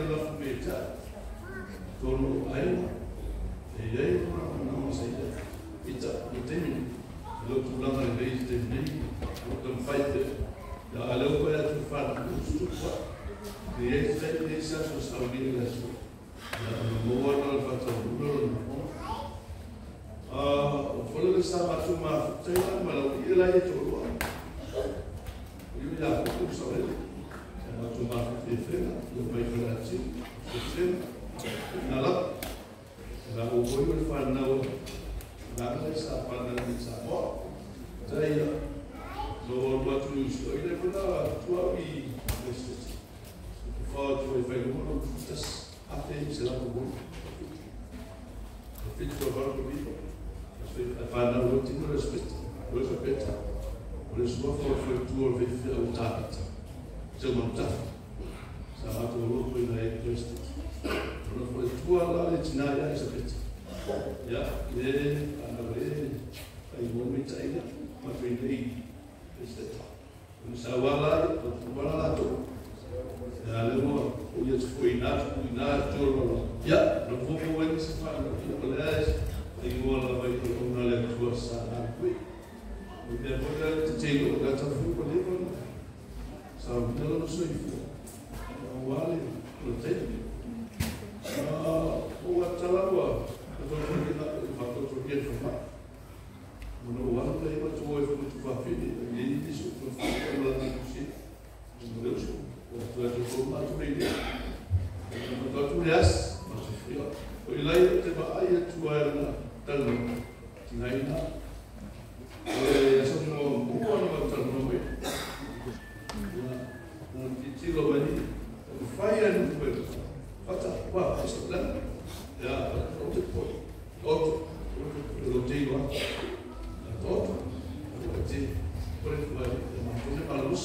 la mecha tolo ai e ai não sei ita tem lo tulanga le base de nem o fight da alo ko ya tu fa tu e esse sai essa só sabe lá só no modo fa tu o folo de sa tu ma sei ma lo ila e tu io ya tu sabe tu ma te frena lo vai fare assim você nala na o boi fa na o na essa para na essa ó daí no outro isso ele foi tua e isso foto foi feito no justas até sei lá o boi feito por agora comigo para na última respeito por isso foi tua vez o tato seu montar sama tu lu pun naik terus kalau boleh tua lah di Cina ya sebet ya ini anda boleh ibu minta ini macam ini istilah musawala wala tu ya lemo uya kuina jor ya no vou ini sesuatu boleh ibu lah baik tu nak tua sana kui dia boleh cekok kata fu boleh pun sabe não sou wale protein o atalawa to faktor protein forma no wale vai para o efeito do fafine ele diz o fafine lá no chip no Deus o trato formato bem no trato yes mas frio o ilai te vai a tua na tano tinaina e só no boa no tano bem no titilo bem fire no pueblo. Fata, wow, eso plan. Ya, otro lo digo. Otro, por el mantiene para luz.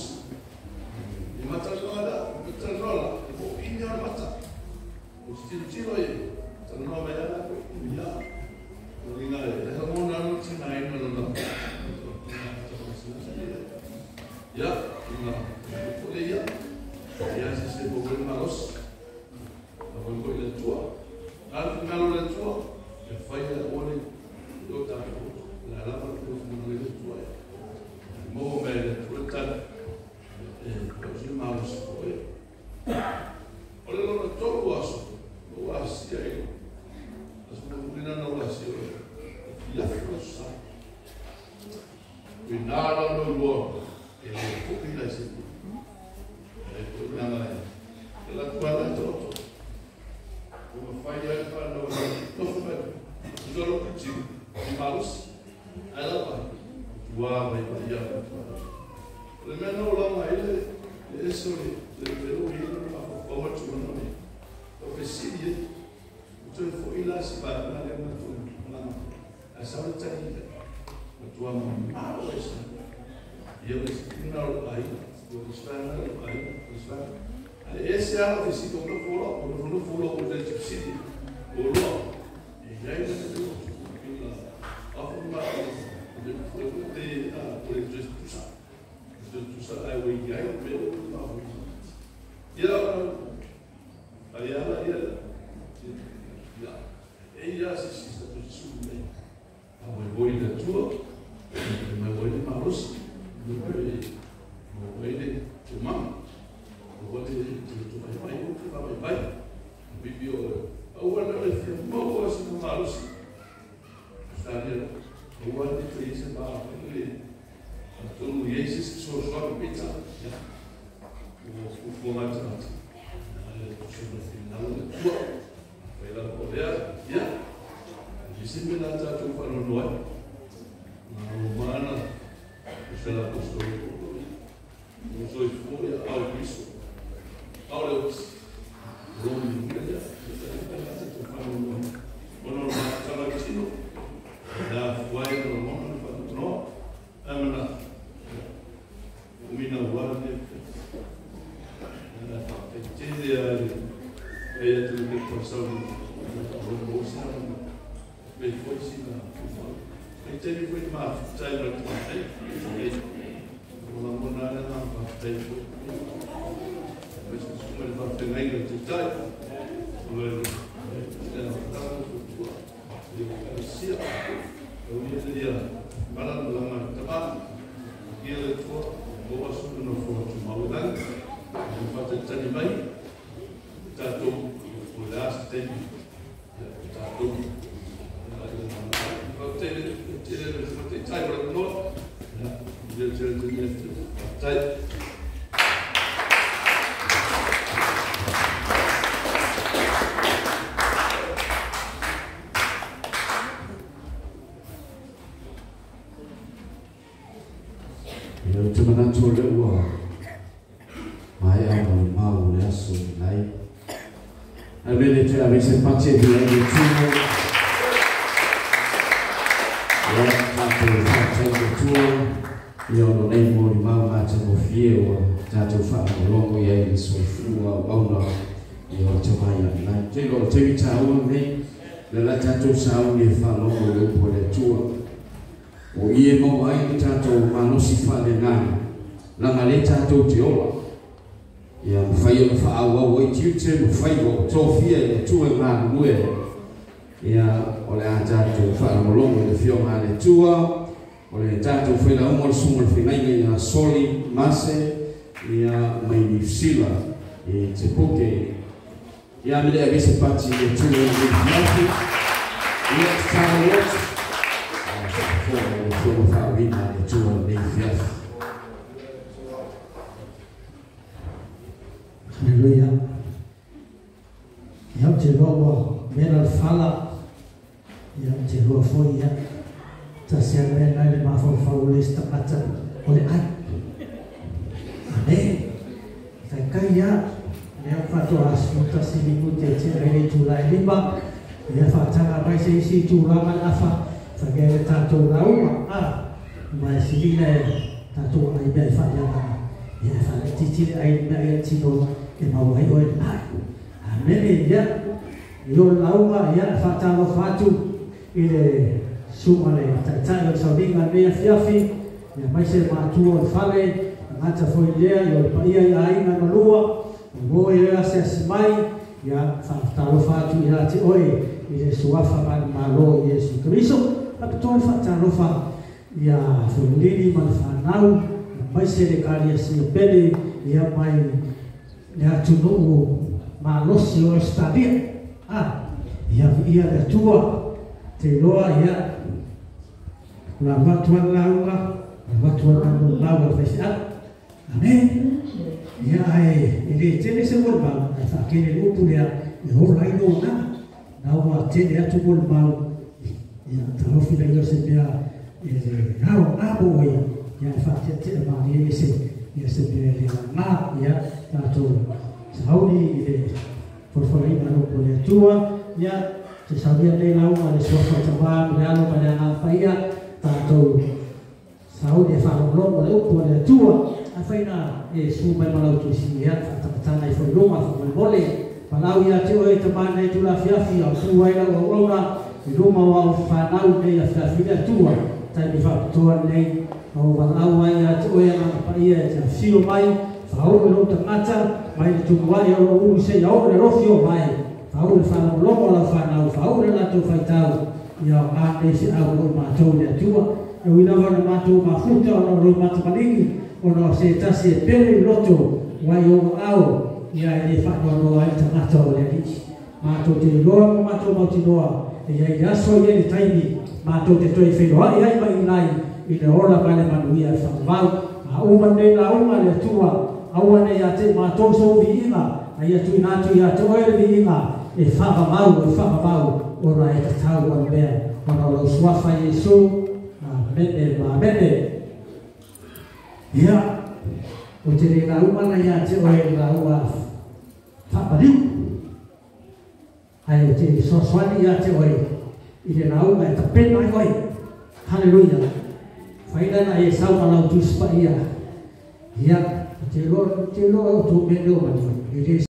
Y mata rola, o india mata. O tiro ahí. No me da ya. No diga, dejamos una noche ahí no. Ya, no. Por ella. Ya se volvió malos, la volvió la tua. Al final la tua, el falla de ore, yo tampoco, la lava que no le tua. El modo me le tua tal, los malos fue. Ahora lo todo lo hacía yo. Las mujeres no lo hacían. Ya lo sabe. Y nada no lo, el poco la hacía. La cuadra todo como falla para no solo que malos ela vai vai primeiro lá ele isso ele pelo ele para o outro nome o que se então foi lá se para lá na essa hora tem a tua mão e eu não aí esse é o tecido que não falou o tecido o lo e aí a forma de tu sa ai we aí pelo aí ela e já se está tudo bem a voi da tua me voi de malos ele uma o ele vai bibio agora não é mal assim no malos sabe o ano de três para ele todo esses que são só pizza o formato sobre o final da tua vai lá poder já disse me lá já tu para no ar na humana isso ela postou os dois foi ao isso ao Deus Rome olha tu fala no estava dizendo da foi no mundo no amana o mina guarda entende a tu que passou no bolsa bem foi sim entende foi uma time para uma monada na parte